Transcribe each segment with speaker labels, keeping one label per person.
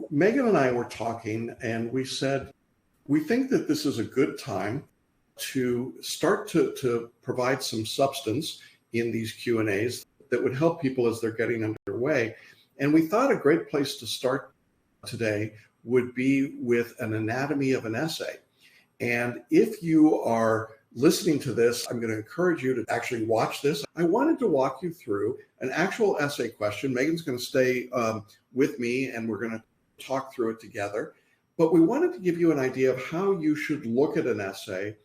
Speaker 1: Megan and I were talking, and we said, we think that this is a good time to start to provide some substance in these Q&As that would help people as they're getting underway. And we thought a great place to start today would be with an anatomy of an essay. And if you are listening to this, I'm going to encourage you to actually watch this. I wanted to walk you through an actual essay question. Megan's going to stay with me, and we're going to talk through it together. But we wanted to give you an idea of how you should look at an essay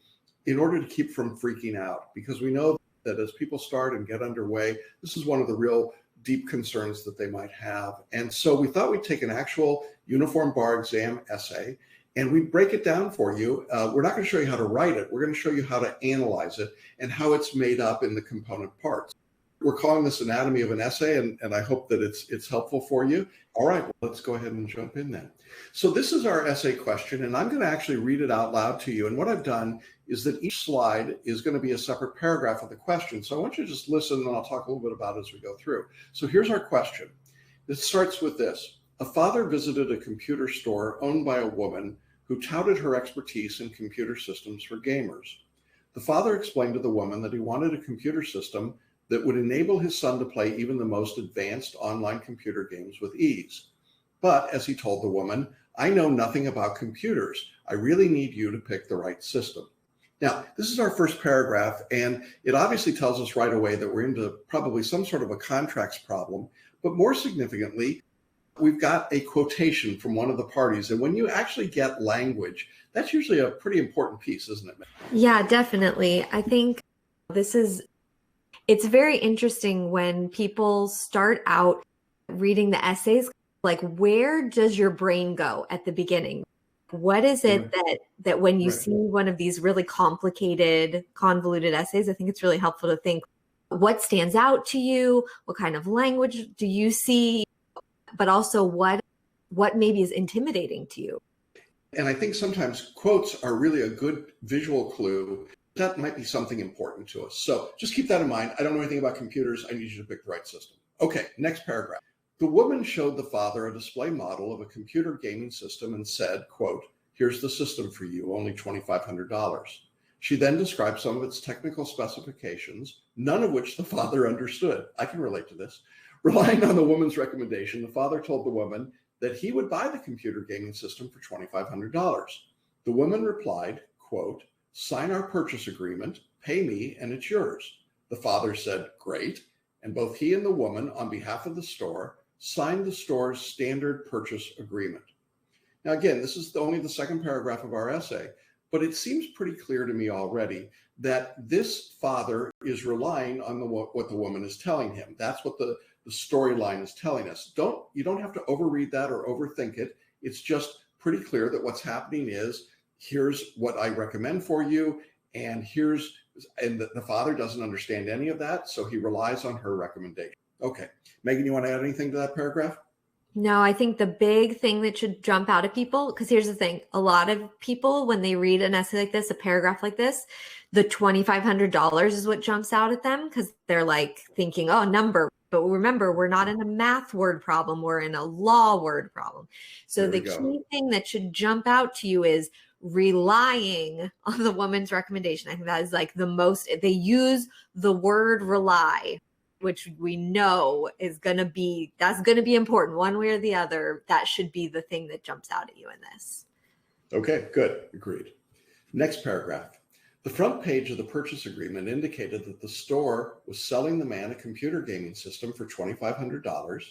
Speaker 1: in order to keep from freaking out, because we know that as people start and get underway, this is one of the real deep concerns that they might have. And so we thought we'd take an actual uniform bar exam essay and we'd break it down for you. We're not going to show you how to write it. We're going to show you how to analyze it and how it's made up in the component parts. We're calling this anatomy of an essay, and I hope that it's helpful for you. All right, well, let's go ahead and jump in then. So this is our essay question, and I'm going to actually read it out loud to you. And what I've done is that each slide is going to be a separate paragraph of the question. So I want you to just listen, and I'll talk a little bit about it as we go through. So here's our question. It starts with this. A father visited a computer store owned by a woman who touted her expertise in computer systems for gamers. The father explained to the woman that he wanted a computer system that would enable his son to play even the most advanced online computer games with ease. But as he told the woman, I know nothing about computers. I really need you to pick the right system. Now, this is our first paragraph, and it obviously tells us right away that we're into probably some sort of a contracts problem, but more significantly, we've got a quotation from one of the parties. And when you actually get language, that's usually a pretty important piece, isn't it?
Speaker 2: Yeah, definitely. I think it's very interesting when people start out reading the essays, like where does your brain go at the beginning? What is it that when you see one of these really complicated, convoluted essays, I think it's really helpful to think what stands out to you, what kind of language do you see, but also what maybe is intimidating to you.
Speaker 1: And I think sometimes quotes are really a good visual clue. That might be something important to us. So just keep that in mind. I don't know anything about computers. I need you to pick the right system. Okay, next paragraph. The woman showed the father a display model of a computer gaming system and said, quote, here's the system for you, only $2,500. She then described some of its technical specifications, none of which the father understood. I can relate to this. Relying on the woman's recommendation, the father told the woman that he would buy the computer gaming system for $2,500. The woman replied, quote, sign our purchase agreement, pay me, and it's yours. The father said, great. And both he and the woman, on behalf of the store, signed the store's standard purchase agreement. Now, again, this is only the second paragraph of our essay, but it seems pretty clear to me already that this father is relying on what the woman is telling him. That's what the storyline is telling us. You don't have to overread that or overthink it. It's just pretty clear that what's happening is, here's what I recommend for you, and the father doesn't understand any of that, so he relies on her recommendation. Okay, Megan, you want to add anything to that paragraph?
Speaker 2: No, I think the big thing that should jump out at people, because here's the thing, a lot of people, when they read an essay like this, a paragraph like this, the $2,500 is what jumps out at them, because they're like thinking, oh, number. But remember, we're not in a math word problem, we're in a law word problem. So the key thing that should jump out to you is relying on the woman's recommendation. I think that is like the most, they use the word rely, which we know is going to be, that's going to be important one way or the other. That should be the thing that jumps out at you in this.
Speaker 1: Okay, good. Agreed. Next paragraph. The front page of the purchase agreement indicated that the store was selling the man a computer gaming system for $2,500,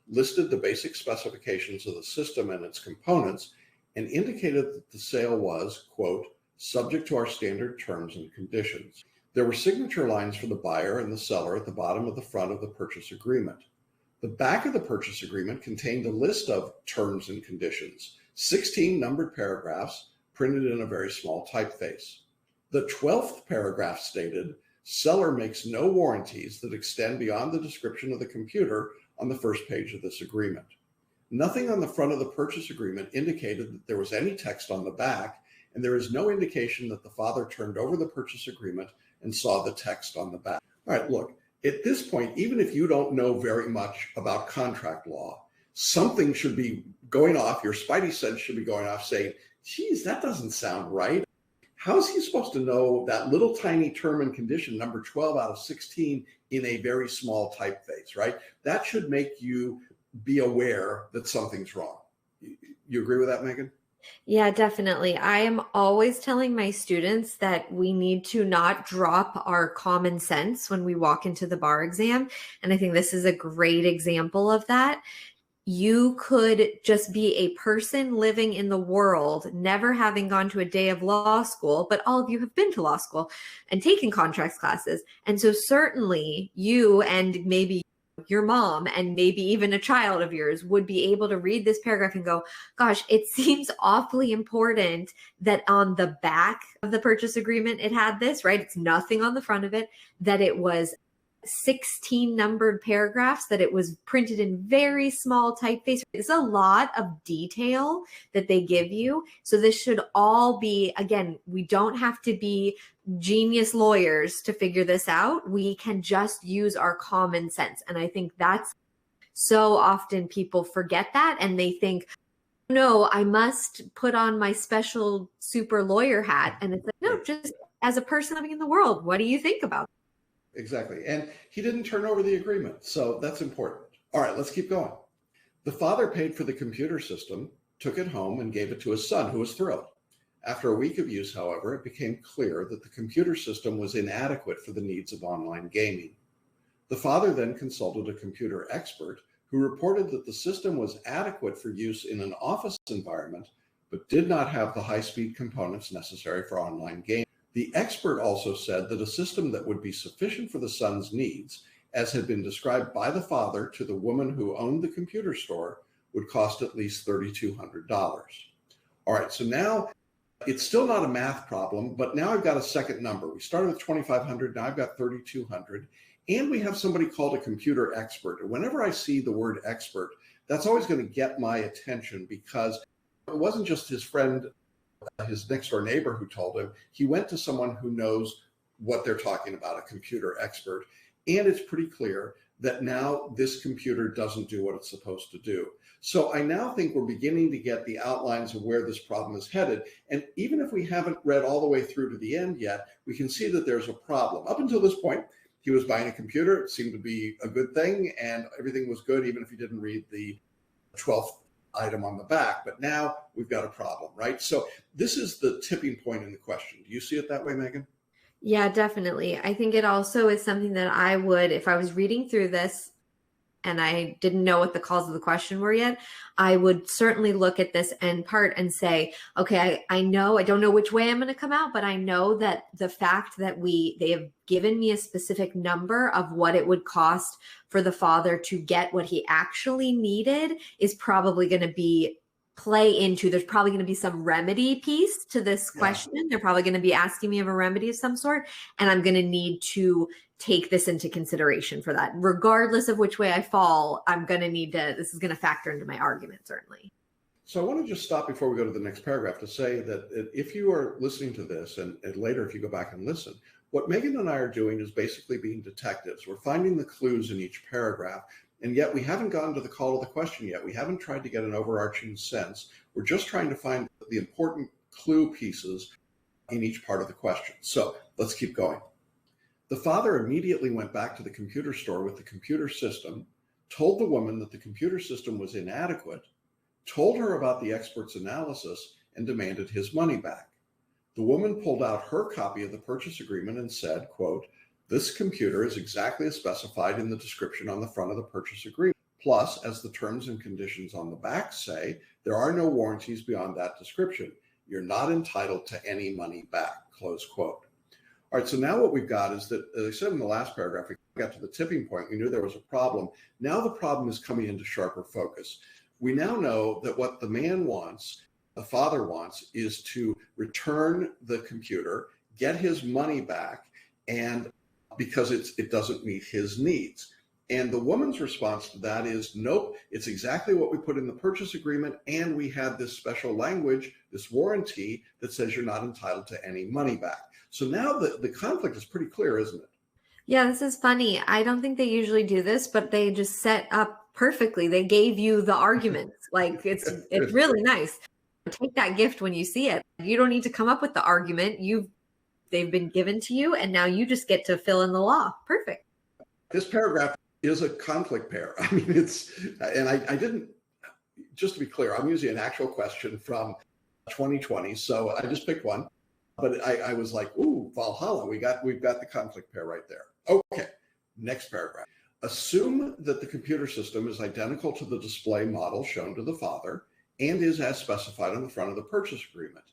Speaker 1: listed the basic specifications of the system and its components, and indicated that the sale was, quote, subject to our standard terms and conditions. There were signature lines for the buyer and the seller at the bottom of the front of the purchase agreement. The back of the purchase agreement contained a list of terms and conditions, 16 numbered paragraphs printed in a very small typeface. The 12th paragraph stated, seller makes no warranties that extend beyond the description of the computer on the first page of this agreement. Nothing on the front of the purchase agreement indicated that there was any text on the back, and there is no indication that the father turned over the purchase agreement and saw the text on the back. All right, look, at this point, even if you don't know very much about contract law, something should be going off, your spidey sense should be going off saying, geez, that doesn't sound right. How is he supposed to know that little tiny term and condition, number 12 out of 16, in a very small typeface, right? That should make you be aware that something's wrong. You agree with that, Megan?
Speaker 2: Yeah, definitely. I am always telling my students that we need to not drop our common sense when we walk into the bar exam. And I think this is a great example of that. You could just be a person living in the world, never having gone to a day of law school, but all of you have been to law school and taken contracts classes. And so certainly you and maybe your mom and maybe even a child of yours would be able to read this paragraph and go, gosh, it seems awfully important that on the back of the purchase agreement, it had this, right? It's nothing on the front of it, that it was 16 numbered paragraphs, that it was printed in very small typeface. It's a lot of detail that they give you. So this should all be, again, we don't have to be genius lawyers to figure this out. We can just use our common sense. And I think that's so often people forget that and they think, no, I must put on my special super lawyer hat. And it's like, no, just as a person living in the world, what do you think about it?
Speaker 1: Exactly. And he didn't turn over the agreement. So that's important. All right, let's keep going. The father paid for the computer system, took it home, and gave it to his son, who was thrilled. After a week of use, however, it became clear that the computer system was inadequate for the needs of online gaming. The father then consulted a computer expert who reported that the system was adequate for use in an office environment, but did not have the high-speed components necessary for online gaming. The expert also said that a system that would be sufficient for the son's needs, as had been described by the father to the woman who owned the computer store, would cost at least $3,200. All right, so now it's still not a math problem, but now I've got a second number. We started with 2,500, now I've got 3,200, and we have somebody called a computer expert. And whenever I see the word expert, that's always going to get my attention, because it wasn't just his friend, his next door neighbor, who told him. He went to someone who knows what they're talking about, a computer expert. And it's pretty clear that now this computer doesn't do what it's supposed to do. So I now think we're beginning to get the outlines of where this problem is headed. And even if we haven't read all the way through to the end yet, we can see that there's a problem. Up until this point, he was buying a computer. It seemed to be a good thing, and everything was good, even if he didn't read the 12th item on the back. But now we've got a problem, right? So this is the tipping point in the question. Do you see it that way, Megan?
Speaker 2: Yeah, definitely. I think it also is something that I would, if I was reading through this and I didn't know what the calls of the question were yet, I would certainly look at this end part and say, okay, I know, I don't know which way I'm going to come out, but I know that the fact that they have given me a specific number of what it would cost for the father to get what he actually needed is probably going to play into, there's probably going to be some remedy piece to this question. Yeah. They're probably going to be asking me of a remedy of some sort, and I'm going to need to take this into consideration for that. Regardless of which way I fall, I'm going to need to, this is going to factor into my argument, certainly.
Speaker 1: So I want to just stop before we go to the next paragraph to say that if you are listening to this, and later if you go back and listen, what Megan and I are doing is basically being detectives. We're finding the clues in each paragraph, and yet we haven't gotten to the call of the question yet. We haven't tried to get an overarching sense. We're just trying to find the important clue pieces in each part of the question. So let's keep going. The father immediately went back to the computer store with the computer system, told the woman that the computer system was inadequate, told her about the expert's analysis, and demanded his money back. The woman pulled out her copy of the purchase agreement and said, quote, "This computer is exactly as specified in the description on the front of the purchase agreement. Plus, as the terms and conditions on the back say, there are no warranties beyond that description. You're not entitled to any money back," close quote. All right, so now what we've got is that, as I said in the last paragraph, we got to the tipping point. We knew there was a problem. Now the problem is coming into sharper focus. We now know that what the man wants, the father wants, is to return the computer, get his money back, and because it doesn't meet his needs. And the woman's response to that is, nope, it's exactly what we put in the purchase agreement, and we had this special language, this warranty that says you're not entitled to any money back. So now the conflict is pretty clear, isn't it?
Speaker 2: Yeah, this is funny. I don't think they usually do this, but they just set up perfectly. They gave you the arguments. Like it's really nice. Take that gift when you see it. You don't need to come up with the argument. They've been given to you, and now you just get to fill in the law. Perfect.
Speaker 1: This paragraph is a conflict pair. I mean, I didn't, just to be clear, I'm using an actual question from 2020. So I just picked one, but I was like, ooh, Valhalla, we've got the conflict pair right there. Okay, next paragraph. Assume that the computer system is identical to the display model shown to the father and is as specified on the front of the purchase agreement,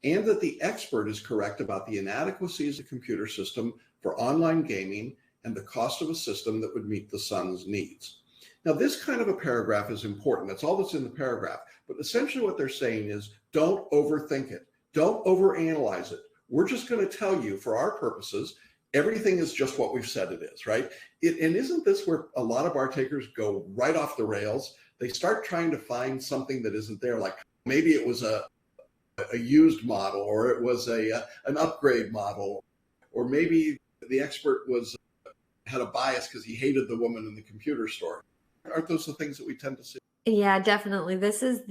Speaker 1: and that the expert is correct about the inadequacies of the computer system for online gaming and the cost of a system that would meet the son's needs. Now, this kind of a paragraph is important. That's all that's in the paragraph. But essentially what they're saying is don't overthink it. Don't overanalyze it. We're just going to tell you, for our purposes, everything is just what we've said it is, right? And isn't this where a lot of our takers go right off the rails? They start trying to find something that isn't there. Like maybe it was a used model, or it was an upgrade model, or maybe the expert had a bias because he hated the woman in the computer store. Aren't those the things that we tend to see?
Speaker 2: Yeah, definitely. This is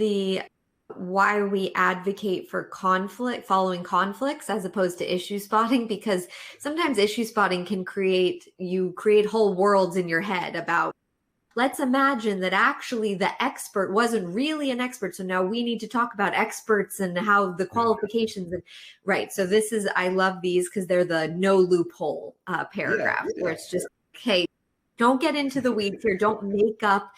Speaker 2: why we advocate for following conflicts as opposed to issue spotting, because sometimes issue spotting can create whole worlds in your head about, let's imagine that actually the expert wasn't really an expert. So now we need to talk about experts and how the qualifications right. So I love these because they're the no loophole paragraph where it's just, okay, don't get into the weeds here. Don't make up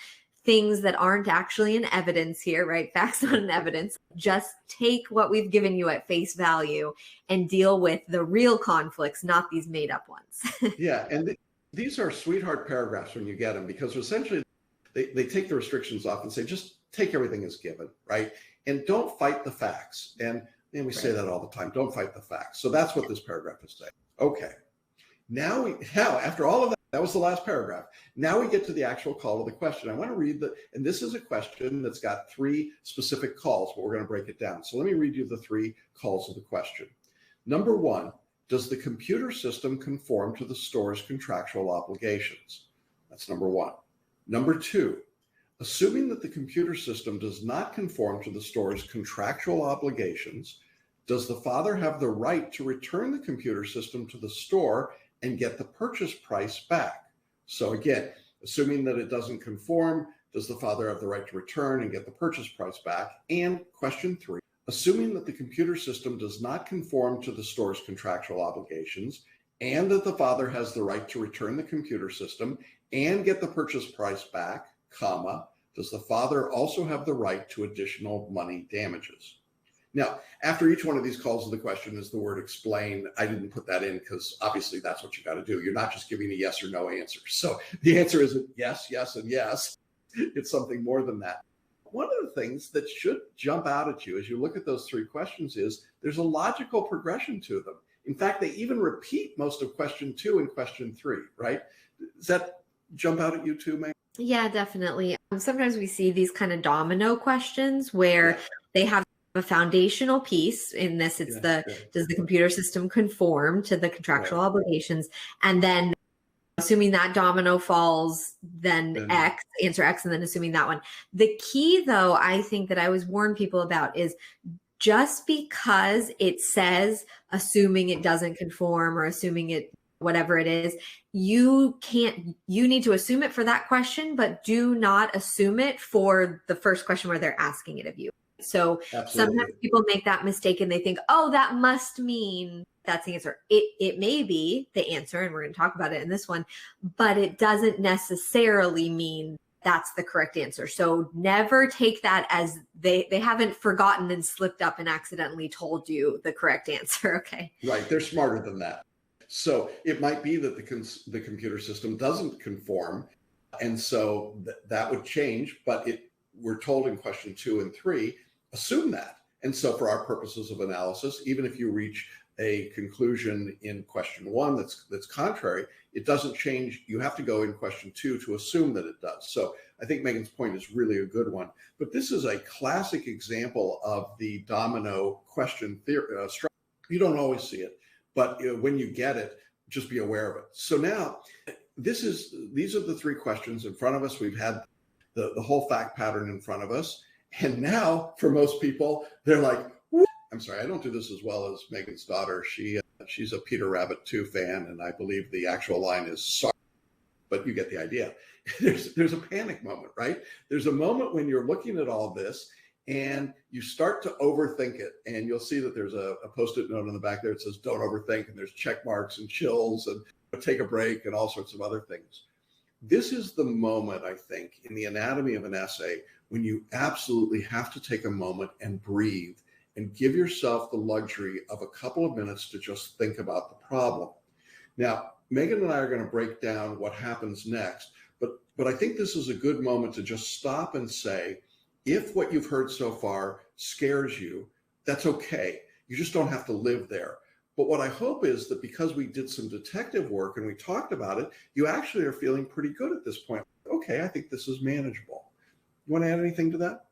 Speaker 2: things that aren't actually in evidence here, right? Facts not in evidence. Just take what we've given you at face value and deal with the real conflicts, not these made up ones.
Speaker 1: Yeah. And these are sweetheart paragraphs when you get them, because essentially they take the restrictions off and say, just take everything as given, right? And don't fight the facts. And we say that all the time, don't fight the facts. So that's what this paragraph is saying. Okay. Now after all of that was the last paragraph. Now we get to the actual call of the question. I want to read and this is a question that's got 3 specific calls, but we're going to break it down. So let me read you the 3 calls of the question. Number 1, does the computer system conform to the store's contractual obligations? That's number 1. Number 2, assuming that the computer system does not conform to the store's contractual obligations, does the father have the right to return the computer system to the store and get the purchase price back? So again, assuming that it doesn't conform, does the father have the right to return and get the purchase price back? And question 3, assuming that the computer system does not conform to the store's contractual obligations and that the father has the right to return the computer system and get the purchase price back, comma, does the father also have the right to additional money damages? Now, after each one of these calls of the question is the word explain. I didn't put that in because obviously that's what you got to do. You're not just giving a yes or no answer. So the answer isn't yes, yes, and yes. It's something more than that. One of the things that should jump out at you as you look at those 3 questions is there's a logical progression to them. In fact, they even repeat most of question 2 and question 3, right? Does that jump out at you too, Meg?
Speaker 2: Yeah, definitely. Sometimes we see these kind of domino questions where they have a foundational piece. In this, it's does the computer system conform to the contractual obligations? And then assuming that domino falls, then X, answer X, and then assuming that one. The key, though, I think that I always warn people about is just because it says assuming it doesn't conform or assuming it, whatever it is, you need to assume it for that question, but do not assume it for the first question where they're asking it of you. So sometimes people make that mistake and they think, oh, that must mean that's the answer. It may be the answer, and we're going to talk about it in this one, but it doesn't necessarily mean that's the correct answer. So never take that as they haven't forgotten and slipped up and accidentally told you the correct answer. Okay.
Speaker 1: Right. They're smarter than that. So it might be that the computer system doesn't conform. And so that would change, but we're told in question 2 and 3, assume that. And so for our purposes of analysis, even if you reach a conclusion in question 1 that's contrary, it doesn't change. You have to go in question 2 to assume that it does. So I think Megan's point is really a good one. But this is a classic example of the domino question theory. You don't always see it, but when you get it, just be aware of it. So now these are the 3 questions in front of us. We've had the whole fact pattern in front of us. And now for most people, they're like, I'm sorry, I don't do this as well as Megan's daughter. She's a Peter Rabbit 2 fan, and I believe the actual line is sorry, but you get the idea. There's a panic moment, right? There's a moment when you're looking at all this and you start to overthink it, and you'll see that there's a post-it note on the back there that says don't overthink, and there's check marks and chills and take a break and all sorts of other things. This is the moment, I think, in the anatomy of an essay when you absolutely have to take a moment and breathe and give yourself the luxury of a couple of minutes to just think about the problem. Now, Megan and I are going to break down what happens next, but I think this is a good moment to just stop and say, if what you've heard so far scares you, that's okay. You just don't have to live there. But what I hope is that because we did some detective work and we talked about it, you actually are feeling pretty good at this point. Okay, I think this is manageable. You want to add anything to that?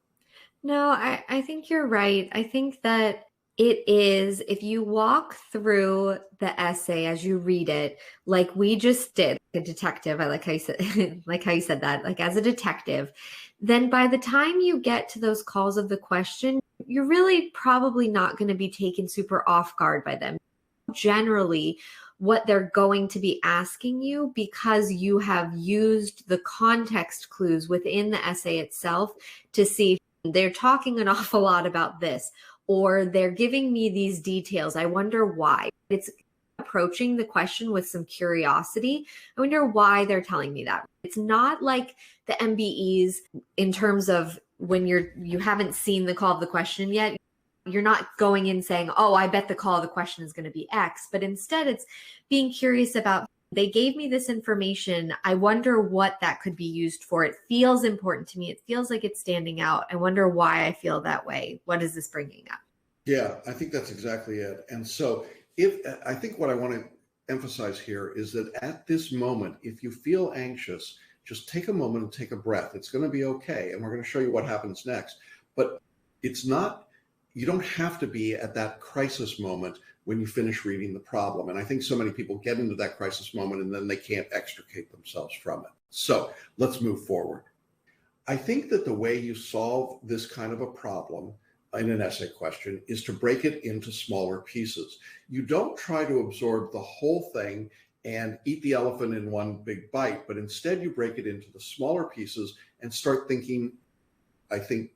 Speaker 2: No, I think you're right. I think that it is, if you walk through the essay as you read it, like we just did, a detective, I like how you said, like how you said that, like as a detective, then by the time you get to those calls of the question, you're really probably not going to be taken super off guard by them. Generally, what they're going to be asking you, because you have used the context clues within the essay itself to see they're talking an awful lot about this, or they're giving me these details. I wonder why. It's approaching the question with some curiosity. I wonder why they're telling me that. It's not like the MBEs in terms of when you haven't seen the call of the question yet. You're not going in saying, oh, I bet the call of the question is going to be X, but instead it's being curious about, they gave me this information. I wonder what that could be used for. It feels important to me. It feels like it's standing out. I wonder why I feel that way. What is this bringing up?
Speaker 1: Yeah, I think that's exactly it. And so I think what I want to emphasize here is that at this moment, if you feel anxious, just take a moment and take a breath. It's going to be okay. And we're going to show you what happens next. But it's not, you don't have to be at that crisis moment when you finish reading the problem. And I think so many people get into that crisis moment and then they can't extricate themselves from it. So let's move forward. I think that the way you solve this kind of a problem in an essay question is to break it into smaller pieces. You don't try to absorb the whole thing and eat the elephant in one big bite, but instead you break it into the smaller pieces and start thinking, I think,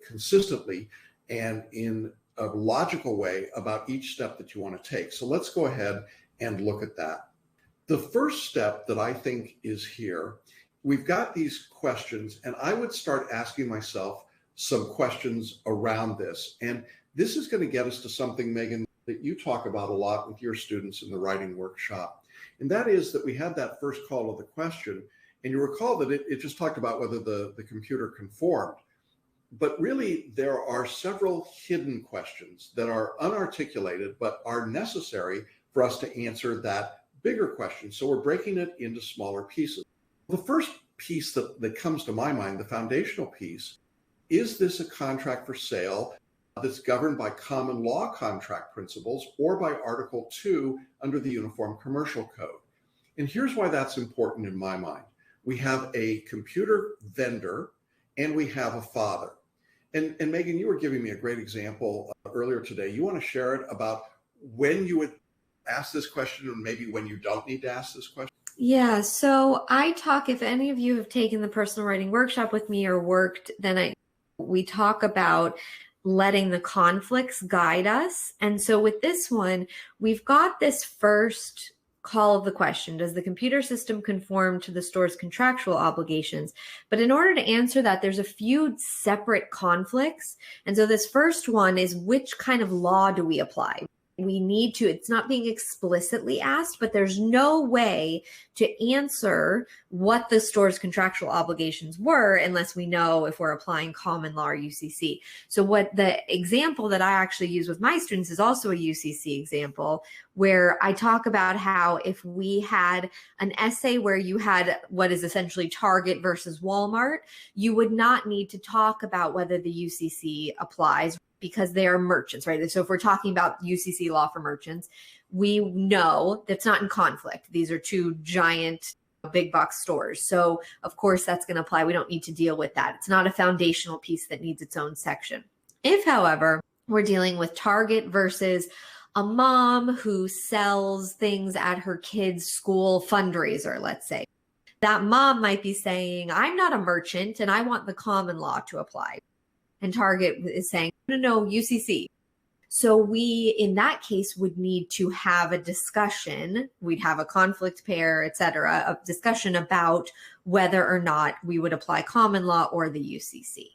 Speaker 1: consistently and in a logical way about each step that you want to take. So let's go ahead and look at that. The first step that I think is here, we've got these questions, and I would start asking myself some questions around this. And this is going to get us to something, Megan, that you talk about a lot with your students in the writing workshop. And that is that we had that first call of the question, and you recall that it just talked about whether the computer conformed. But really, there are several hidden questions that are unarticulated, but are necessary for us to answer that bigger question. So we're breaking it into smaller pieces. The first piece that comes to my mind, the foundational piece, is this a contract for sale that's governed by common law contract principles or by Article 2 under the Uniform Commercial Code? And here's why that's important in my mind. We have a computer vendor and we have a father. And Megan, you were giving me a great example earlier today. You want to share it about when you would ask this question and maybe when you don't need to ask this question?
Speaker 2: Yeah, so I talk, if any of you have taken the personal writing workshop with me or worked, then we talk about letting the conflicts guide us. And so with this one, we've got this first call of the question: does the computer system conform to the store's contractual obligations? But in order to answer that, there's a few separate conflicts. And so this first one is, which kind of law do we apply? We need to, it's not being explicitly asked, but there's no way to answer what the store's contractual obligations were unless we know if we're applying common law or UCC. So what the example that I actually use with my students is also a UCC example, where I talk about how if we had an essay where you had what is essentially Target versus Walmart, you would not need to talk about whether the UCC applies, because they are merchants, right? So if we're talking about UCC law for merchants, we know that's not in conflict. These are two giant big box stores. So of course that's going to apply. We don't need to deal with that. It's not a foundational piece that needs its own section. If, however, we're dealing with Target versus a mom who sells things at her kid's school fundraiser, let's say, that mom might be saying, I'm not a merchant and I want the common law to apply. And Target is saying, no, UCC. So we, in that case, would need to have a discussion. We'd have a conflict pair, et cetera, a discussion about whether or not we would apply common law or the UCC.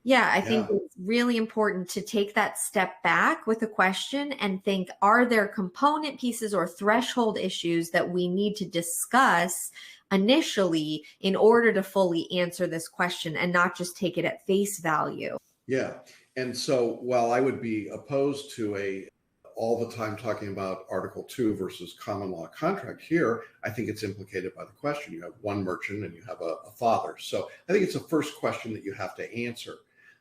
Speaker 2: Yeah, I think it's really important to take that step back with a question and think, are there component pieces or threshold issues that we need to discuss initially in order to fully answer this question and not just take it at face value?
Speaker 1: Yeah. And so while I would be opposed to all the time talking about Article 2 versus common law contract, here, I think it's implicated by the question. You have one merchant and you have a father. So I think it's a first question that you have to answer.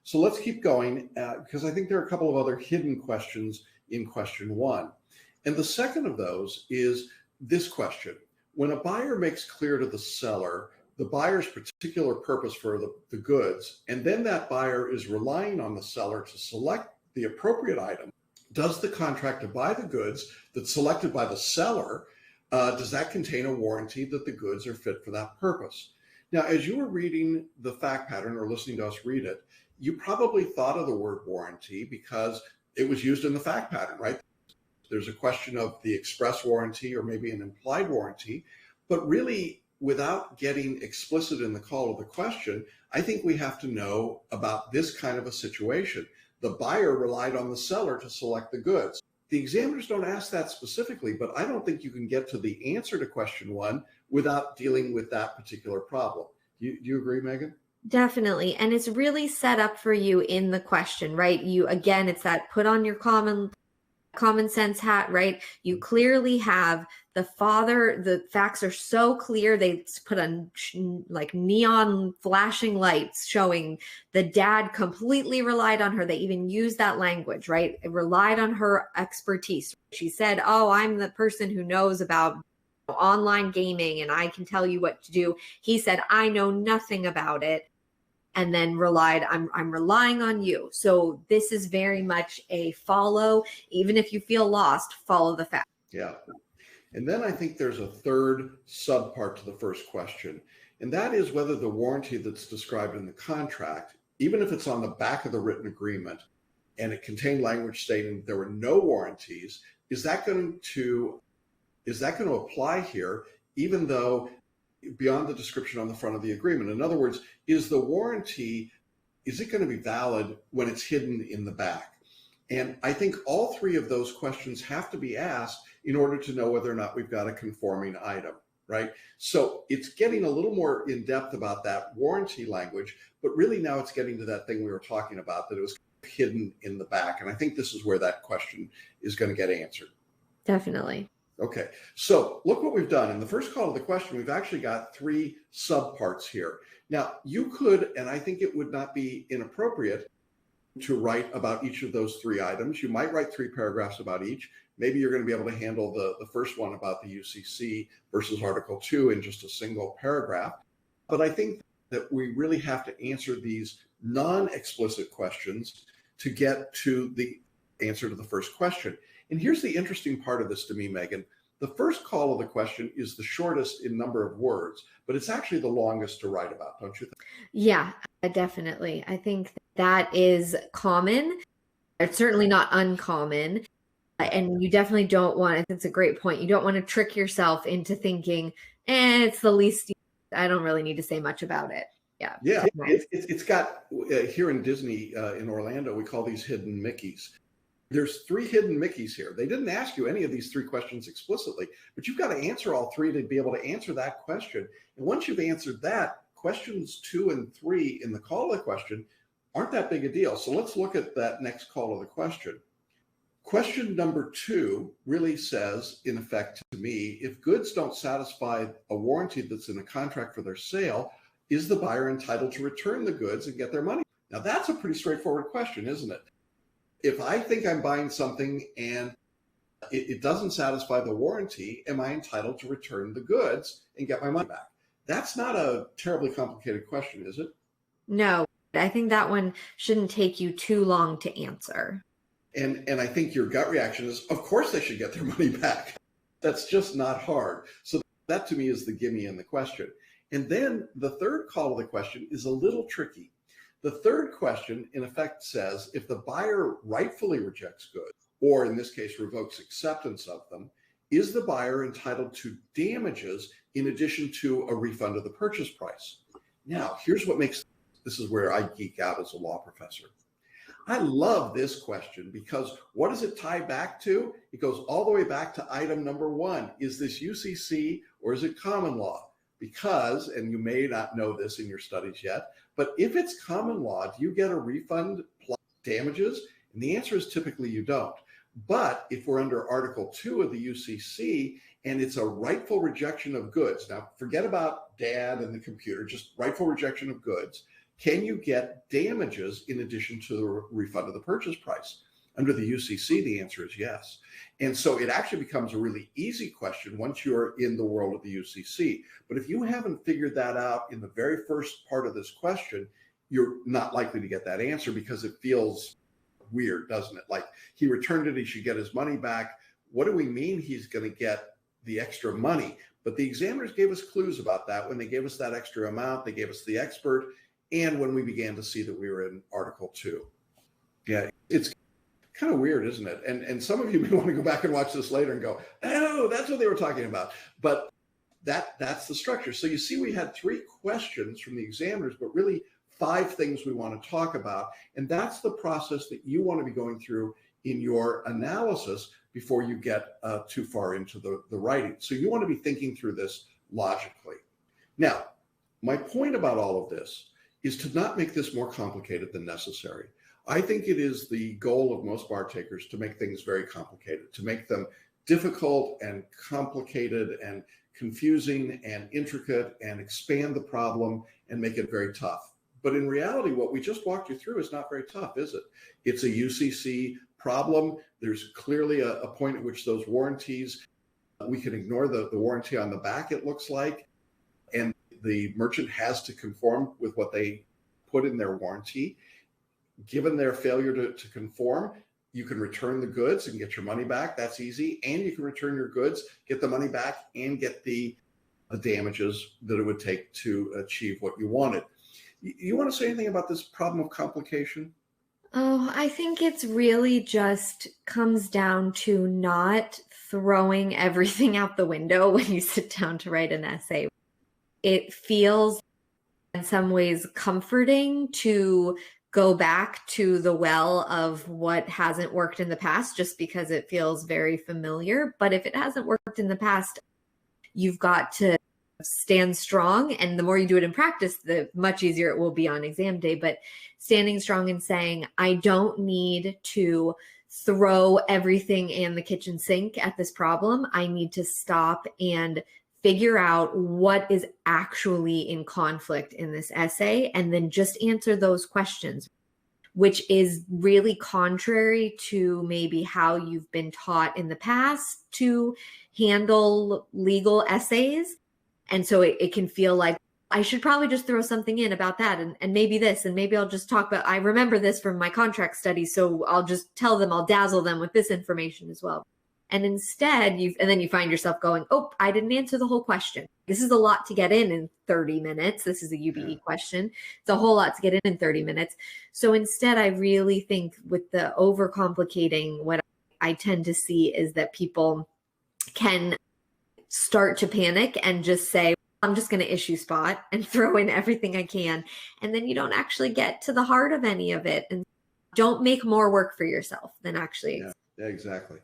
Speaker 1: So let's keep going because I think there are a couple of other hidden questions in question 1. And the second of those is this question. When a buyer makes clear to the seller the buyer's particular purpose for the goods, and then that buyer is relying on the seller to select the appropriate item, does the contract to buy the goods that's selected by the seller, does that contain a warranty that the goods are fit for that purpose? Now, as you were reading the fact pattern or listening to us read it, you probably thought of the word warranty because it was used in the fact pattern, right? There's a question of the express warranty or maybe an implied warranty, but really, without getting explicit in the call of the question, I think we have to know about this kind of a situation. The buyer relied on the seller to select the goods. The examiners don't ask that specifically, but I don't think you can get to the answer to question 1 without dealing with that particular problem. Do you agree, Megan?
Speaker 2: Definitely. And it's really set up for you in the question, right? Again, it's that put on your common sense hat, right? You clearly have the father, the facts are so clear. They put on like neon flashing lights showing the dad completely relied on her. They even use that language, right? It relied on her expertise. She said, oh, I'm the person who knows about online gaming and I can tell you what to do. He said, I know nothing about it. And then I'm relying on you. So this is very much a follow, even if you feel lost, follow the facts.
Speaker 1: Yeah. And then I think there's a third subpart to the first question, and that is whether the warranty that's described in the contract, even if it's on the back of the written agreement and it contained language stating there were no warranties, is that going to apply here, even though beyond the description on the front of the agreement? In other words, is the warranty, is it going to be valid when it's hidden in the back? And I think all three of those questions have to be asked in order to know whether or not we've got a conforming item, right? So it's getting a little more in depth about that warranty language, but really now it's getting to that thing we were talking about, that it was hidden in the back. And I think this is where that question is going to get answered.
Speaker 2: Definitely.
Speaker 1: Okay, so look what we've done. In the first call of the question, we've actually got 3 subparts here. Now, you could, and I think it would not be inappropriate to write about each of those 3 items. You might write 3 paragraphs about each. Maybe you're going to be able to handle the first one about the UCC versus Article 2 in just a single paragraph. But I think that we really have to answer these non-explicit questions to get to the answer to the first question. And here's the interesting part of this to me, Megan. The first call of the question is the shortest in number of words, but it's actually the longest to write about, don't you think?
Speaker 2: Yeah, definitely. I think that is common. It's certainly not uncommon. And you definitely don't want, I think it's a great point. You don't want to trick yourself into thinking, it's the least, I don't really need to say much about it. Yeah.
Speaker 1: Yeah. It's got, here in Disney in Orlando, we call these hidden Mickeys. There's 3 hidden Mickeys here. They didn't ask you any of these 3 questions explicitly, but you've got to answer all 3 to be able to answer that question. And once you've answered that, questions 2 and 3 in the call of the question aren't that big a deal. So let's look at that next call of the question. Question number 2 really says, in effect to me, if goods don't satisfy a warranty that's in a contract for their sale, is the buyer entitled to return the goods and get their money? Now that's a pretty straightforward question, isn't it? If I think I'm buying something and it doesn't satisfy the warranty, am I entitled to return the goods and get my money back? That's not a terribly complicated question, is it?
Speaker 2: No, I think that one shouldn't take you too long to answer.
Speaker 1: And I think your gut reaction is, of course they should get their money back. That's just not hard. So that to me is the gimme in the question. And then the third call to the question is a little tricky. The third question, in effect, says if the buyer rightfully rejects goods, or in this case, revokes acceptance of them, is the buyer entitled to damages in addition to a refund of the purchase price? Now, here's what makes this is where I geek out as a law professor. I love this question because what does it tie back to? It goes all the way back to item number one. Is this UCC or is it common law? Because, and you may not know this in your studies yet, but if it's common law, do you get a refund plus damages? And the answer is typically you don't. But if we're under Article 2 of the UCC and it's a rightful rejection of goods, now forget about dad and the computer, just rightful rejection of goods, can you get damages in addition to the refund of the purchase price? Under the UCC, the answer is yes. And so it actually becomes a really easy question once you're in the world of the UCC. But if you haven't figured that out in the very first part of this question, you're not likely to get that answer because it feels weird, doesn't it? Like he returned it, he should get his money back. What do we mean he's going to get the extra money? But the examiners gave us clues about that when they gave us that extra amount, they gave us the expert, and when we began to see that we were in Article 2. Yeah, it's kind of weird, isn't it? And some of you may want to go back and watch this later and go, oh, that's what they were talking about. But that's the structure. So you see we had 3 questions from the examiners, but really 5 things we want to talk about. And that's the process that you want to be going through in your analysis before you get too far into the writing. So you want to be thinking through this logically. Now, my point about all of this is to not make this more complicated than necessary. I think it is the goal of most bar takers to make things very complicated, to make them difficult and complicated and confusing and intricate and expand the problem and make it very tough. But in reality, what we just walked you through is not very tough, is it? It's a UCC problem. There's clearly a point at which those warranties, we can ignore the warranty on the back, it looks like, and the merchant has to conform with what they put in their warranty. Given their failure to conform, you can return the goods and get your money back. That's easy. And you can return your goods, get the money back, and get the damages that it would take to achieve what you wanted. You want to say anything about this problem of complication?
Speaker 2: Oh, I think it's really just comes down to not throwing everything out the window when you sit down to write an essay. It feels in some ways comforting to go back to the well of what hasn't worked in the past just because it feels very familiar. But if it hasn't worked in the past, you've got to stand strong. And the more you do it in practice, the much easier it will be on exam day. But standing strong and saying, I don't need to throw everything in the kitchen sink at this problem. I need to stop and figure out what is actually in conflict in this essay and then just answer those questions, which is really contrary to maybe how you've been taught in the past to handle legal essays. And so it can feel like I should probably just throw something in about that and maybe this, and maybe I'll just talk about, I remember this from my contract study, so I'll just tell them, I'll dazzle them with this information as well. And instead, and then you find yourself going, oh, I didn't answer the whole question. This is a lot to get in 30 minutes. This is a UBE question. It's a whole lot to get in 30 minutes. So instead, I really think with the overcomplicating, what I tend to see is that people can start to panic and just say, I'm just going to issue spot and throw in everything I can. And then you don't actually get to the heart of any of it and don't make more work for yourself than actually.
Speaker 1: Yeah, exactly.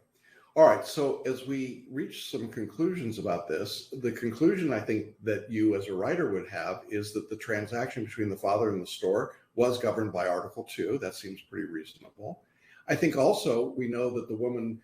Speaker 1: All right. So as we reach some conclusions about this, the conclusion I think that you as a writer would have is that the transaction between the father and the store was governed by Article 2. That seems pretty reasonable. I think also we know that the woman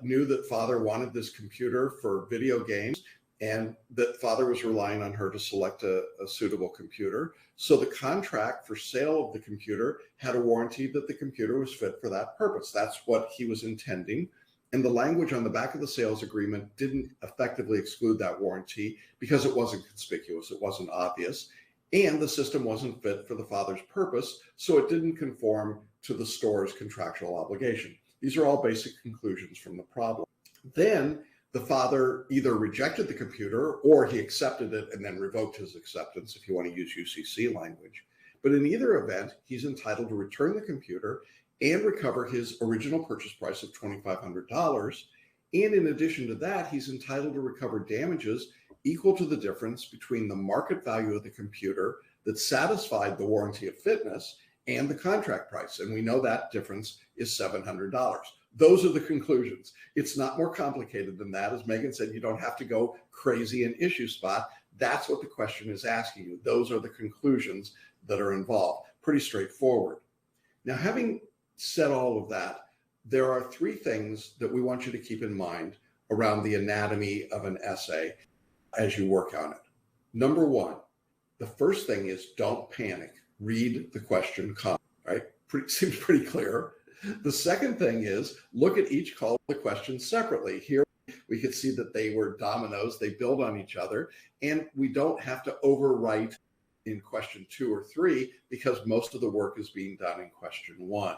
Speaker 1: knew that father wanted this computer for video games and that father was relying on her to select a suitable computer. So the contract for sale of the computer had a warranty that the computer was fit for that purpose. That's what he was intending. And the language on the back of the sales agreement didn't effectively exclude that warranty because it wasn't conspicuous, it wasn't obvious, and the system wasn't fit for the father's purpose, so it didn't conform to the store's contractual obligation. These are all basic conclusions from the problem. Then the father either rejected the computer or he accepted it and then revoked his acceptance, if you want to use UCC language. But in either event, he's entitled to return the computer and recover his original purchase price of $2,500. And in addition to that, he's entitled to recover damages equal to the difference between the market value of the computer that satisfied the warranty of fitness and the contract price. And we know that difference is $700. Those are the conclusions. It's not more complicated than that. As Megan said, you don't have to go crazy in issue spot. That's what the question is asking you. Those are the conclusions that are involved. Pretty straightforward. Now, having said all of that, there are three things that we want you to keep in mind around the anatomy of an essay as you work on it. Number one, the first thing is don't panic. Read the question comment, right? Seems pretty clear. The second thing is look at each call to the question separately. Here we could see that they were dominoes, they build on each other, and we don't have to overwrite in question 2 or 3 because most of the work is being done in question 1.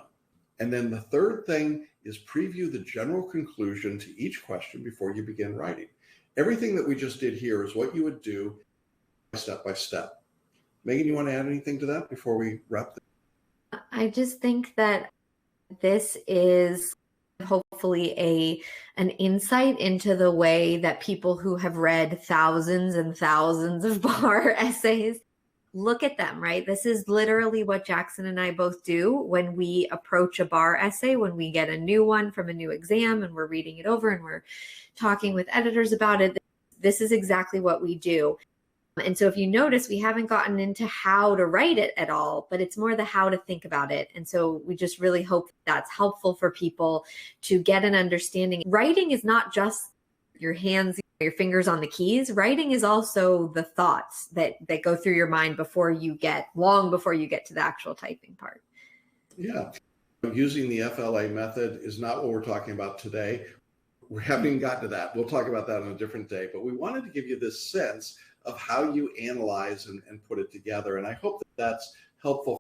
Speaker 1: And then the third thing is preview the general conclusion to each question before you begin writing. Everything that we just did here is what you would do step by step. Megan, you want to add anything to that before we wrap this?
Speaker 2: I just think that this is hopefully an insight into the way that people who have read thousands and thousands of bar essays look at them, right? This is literally what Jackson and I both do when we approach a bar essay, when we get a new one from a new exam and we're reading it over and we're talking with editors about it. This is exactly what we do. And so if you notice, we haven't gotten into how to write it at all, but it's more the how to think about it. And so we just really hope that's helpful for people to get an understanding. Writing is not just your hands, your fingers on the keys. Writing is also the thoughts that go through your mind long before you get to the actual typing part.
Speaker 1: Yeah. Using the FLA method is not what we're talking about today. We haven't even gotten to that. We'll talk about that on a different day, but we wanted to give you this sense of how you analyze and put it together. And I hope that that's helpful